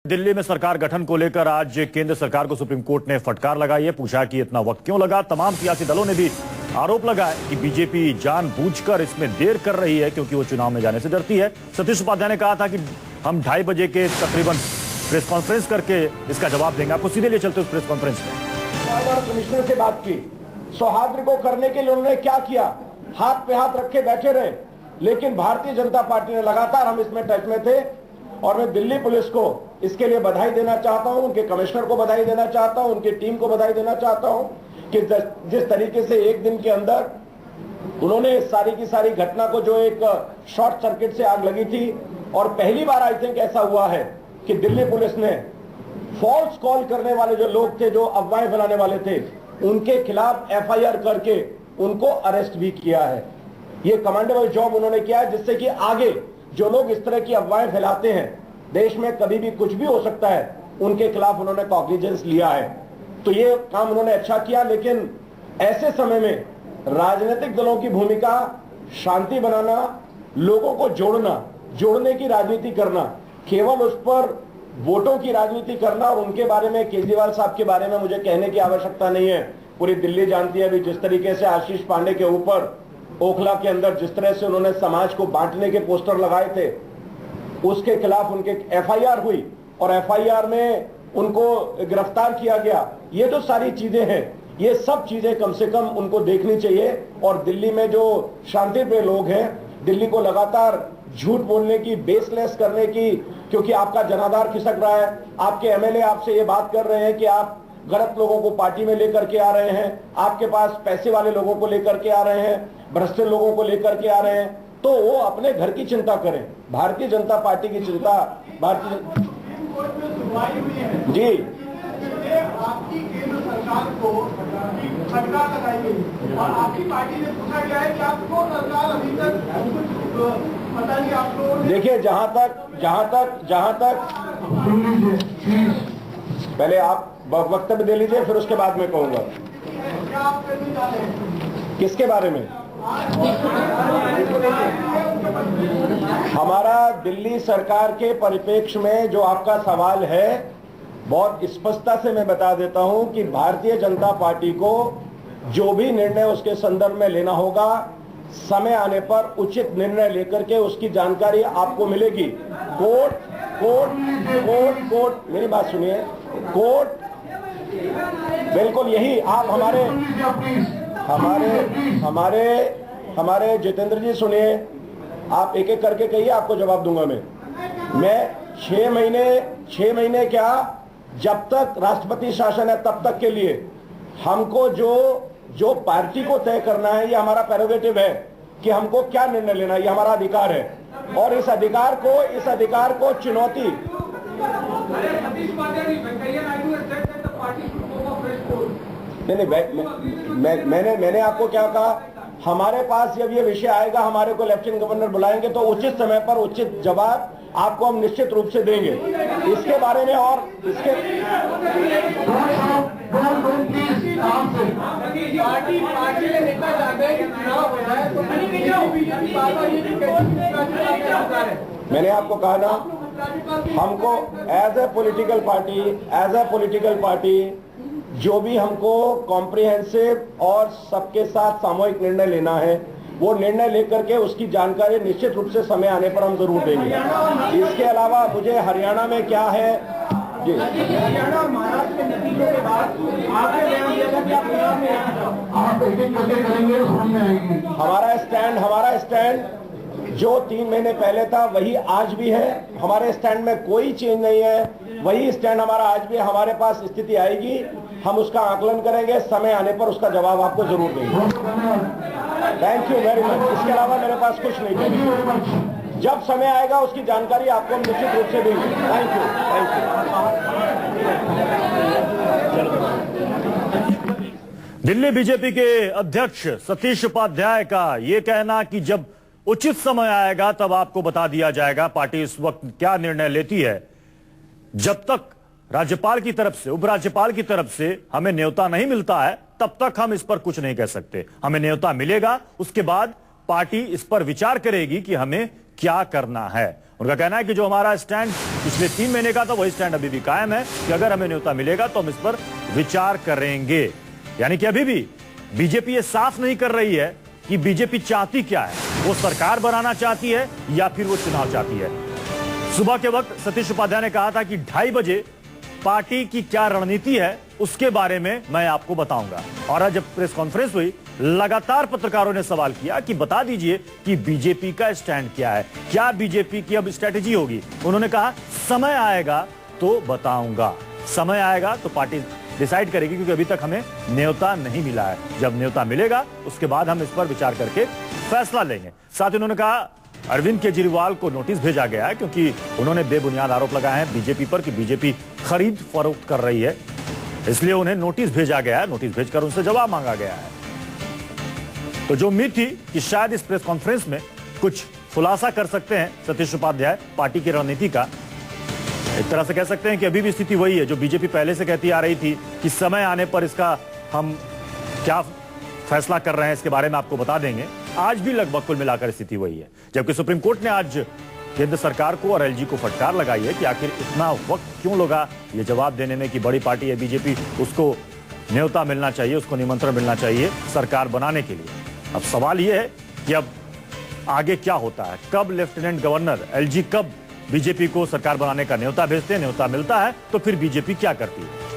दिल्ली में सरकार गठन को लेकर आज केंद्र सरकार को सुप्रीम कोर्ट ने फटकार लगाई है। पूछा कि इतना वक्त क्यों लगा। तमाम सियासी दलों ने भी आरोप लगाया कि बीजेपी जानबूझकर इसमें देर कर रही है क्योंकि वो चुनाव में जाने से डरती है। सतीश उपाध्याय ने कहा था कि हम 2:30 बजे के तकरीबन प्रेस कॉन्फ्रेंस करके इसका जवाब देंगे। आपको सीधे लिए चलते उस प्रेस कॉन्फ्रेंस में। कमिश्नर से बात की, सौहार्द को करने के लिए उन्होंने क्या किया, हाथ पे हाथ रखे बैठे रहे, लेकिन भारतीय जनता पार्टी ने लगातार, हम इसमें टच में थे और मैं दिल्ली पुलिस को इसके लिए बधाई देना चाहता हूं, उनके कमिश्नर को बधाई देना चाहता हूं, उनकी टीम को बधाई देना चाहता हूं कि जिस तरीके से एक दिन के अंदर उन्होंने सारी की सारी घटना को, जो एक शॉर्ट सर्किट से आग लगी थी, और पहली बार आई थिंक ऐसा हुआ है कि दिल्ली पुलिस ने फॉल्स कॉल करने वाले जो लोग थे, जो अफवाहें फैलाने वाले थे, उनके खिलाफ एफआईआर करके उनको अरेस्ट भी किया है। ये कमांडेबल जॉब उन्होंने किया है, जिससे कि आगे जो लोग इस तरह की अफवाहें फैलाते हैं, देश में कभी भी कुछ भी हो सकता है, उनके खिलाफ उन्होंने कॉग्निजेंस लिया है। तो ये काम उन्होंने अच्छा किया, लेकिन ऐसे समय में राजनीतिक दलों की भूमिका शांति बनाना, लोगों को जोड़ना, जोड़ने की राजनीति करना, केवल उस पर वोटों की राजनीति करना। और उनके बारे में, केजरीवाल साहब के बारे में मुझे कहने की आवश्यकता नहीं है, पूरी दिल्ली जानती है अभी जिस तरीके से आशीष पांडे के ऊपर ओखला के अंदर जिस तरह से उन्होंने समाज को बांटने के पोस्टर लगाए थे, उसके खिलाफ उनके एफआईआर हुई और एफआईआर में उनको गिरफ्तार किया गया। ये जो सारी चीजें हैं, ये सब चीजें कम से कम उनको देखनी चाहिए। और दिल्ली में जो शांति प्रिय लोग हैं, दिल्ली को लगातार झूठ बोलने की, बेसलेस करने की, क्योंकि आपका जनाधार खिसक रहा है, आपके एमएलए आपसे ये बात कर रहे हैं कि आप गलत लोगों को पार्टी में लेकर के आ रहे हैं, आपके पास पैसे वाले लोगों को लेकर के आ रहे हैं, भ्रष्ट लोगों को लेकर के आ रहे हैं, तो वो अपने घर की चिंता करें, भारतीय जनता पार्टी की चिंता। भारतीय जी आपकी केंद्र सरकार को फटकार लगाई गई और आपकी पार्टी ने पूछा गया है कि आपको सरकार अभी तक पता नहीं आप लोगों ने। देखिए, जहां तक पहले आप वक्तव्य दे लीजिए, फिर उसके बाद मैं कहूंगा। क्या आप करने जा रहे हैं? किसके बारे में? हमारा दिल्ली सरकार के परिप्रेक्ष्य में जो आपका सवाल है, बहुत स्पष्टता से मैं बता देता हूं कि भारतीय जनता पार्टी को जो भी निर्णय उसके संदर्भ में लेना होगा, समय आने पर उचित निर्णय लेकर के उसकी जानकारी आपको मिलेगी। कोर्ट मेरी बात सुनिए, कोर्ट बिल्कुल यही आप हमारे जितेंद्र जी सुनिए, आप एक एक करके कहिए, आपको जवाब दूंगा मैं 6 महीने क्या, जब तक राष्ट्रपति शासन है तब तक के लिए हमको जो पार्टी को तय करना है, ये हमारा प्रेरोगेटिव है कि हमको क्या निर्णय लेना है, ये हमारा अधिकार है। और इस अधिकार को चुनौती नहीं, मैंने आपको क्या कहा, हमारे पास जब ये विषय आएगा, हमारे को लेफ्टिनेंट गवर्नर बुलाएंगे तो उचित समय पर उचित जवाब आपको हम निश्चित रूप से देंगे इसके बारे में। और इसके मैंने आपको कहा ना, हमको एज ए पॉलिटिकल पार्टी जो भी हमको कॉम्प्रिहेंसिव और सबके साथ सामूहिक निर्णय लेना है, वो निर्णय लेकर के उसकी जानकारी निश्चित रूप से समय आने पर हम जरूर देंगे। इसके अलावा मुझे हरियाणा में क्या है जी, हरियाणा और महाराष्ट्र के नतीजों के बाद आपने बयान दिया था कि आप चुनाव में आप करेंगे, हमारा स्टैंड जो 3 महीने पहले था वही आज भी है। हमारे स्टैंड में कोई चेंज नहीं है, वही स्टैंड हमारा आज भी। हमारे पास स्थिति आएगी, हम उसका आकलन करेंगे, समय आने पर उसका जवाब आपको जरूर देंगे। Thank you very much. इसके अलावा मेरे पास कुछ नहीं है, जब समय आएगा उसकी जानकारी आपको हम निश्चित रूप से देंगे। Thank you. दिल्ली बीजेपी के अध्यक्ष सतीश उपाध्याय का यह कहना कि जब उचित समय आएगा तब आपको बता दिया जाएगा पार्टी इस वक्त क्या निर्णय लेती है। जब तक राज्यपाल की तरफ से, उपराज्यपाल की तरफ से हमें न्योता नहीं मिलता है, तब तक हम इस पर कुछ नहीं कह सकते। हमें न्योता मिलेगा, उसके बाद पार्टी इस पर विचार करेगी कि हमें क्या करना है। उनका कहना है कि जो हमारा स्टैंड पिछले 3 महीने का था वही स्टैंड अभी भी कायम है कि अगर हमें न्योता मिलेगा तो हम इस पर विचार करेंगे। यानी कि अभी भी बीजेपी ये साफ नहीं कर रही है कि बीजेपी चाहती क्या है, वो सरकार बनाना चाहती है या फिर वो चुनाव चाहती है। सुबह के वक्त सतीश उपाध्याय ने कहा था कि 2:30 बजे पार्टी की क्या रणनीति है उसके बारे में मैं आपको बताऊंगा। और आज जब प्रेस कॉन्फ्रेंस हुई, लगातार पत्रकारों ने सवाल किया कि बता दीजिए कि बीजेपी का स्टैंड क्या है, क्या बीजेपी की अब स्ट्रेटेजी होगी। उन्होंने कहा समय आएगा तो बताऊंगा, समय आएगा तो पार्टी डिसाइड करेगी, क्योंकि अभी तक हमें न्योता नहीं मिला है। जब न्योता मिलेगा उसके बाद हम इस पर विचार करके फैसला लेंगे। साथ ही उन्होंने कहा अरविंद केजरीवाल को नोटिस भेजा गया है क्योंकि उन्होंने बेबुनियाद आरोप लगाए हैं बीजेपी पर कि बीजेपी खरीद फरोख्त कर रही है, इसलिए उन्हें नोटिस भेजा गया है। नोटिस भेजकर उनसे जवाब मांगा गया है। तो जो उम्मीद थी कि शायद इस प्रेस कॉन्फ्रेंस में कुछ खुलासा कर सकते हैं सतीश उपाध्याय पार्टी की रणनीति का, एक तरह से कह सकते हैं कि अभी भी स्थिति वही है जो बीजेपी पहले से कहती आ रही थी कि समय आने पर इसका हम क्या फैसला कर रहे हैं इसके बारे में आपको बता देंगे। आज भी लगभग कुल मिलाकर स्थिति वही है, जबकि सुप्रीम कोर्ट ने आज केंद्र सरकार को और एलजी को फटकार लगाई है कि आखिर इतना वक्त क्यों लगा ये जवाब देने में कि बड़ी पार्टी है बीजेपी, उसको न्योता मिलना चाहिए, उसको निमंत्रण मिलना चाहिए सरकार बनाने के लिए। अब सवाल यह है कि अब आगे क्या होता है, कब लेफ्टिनेंट गवर्नर एलजी कब बीजेपी को सरकार बनाने का न्योता भेजते हैं, न्योता मिलता है तो फिर बीजेपी क्या करती है।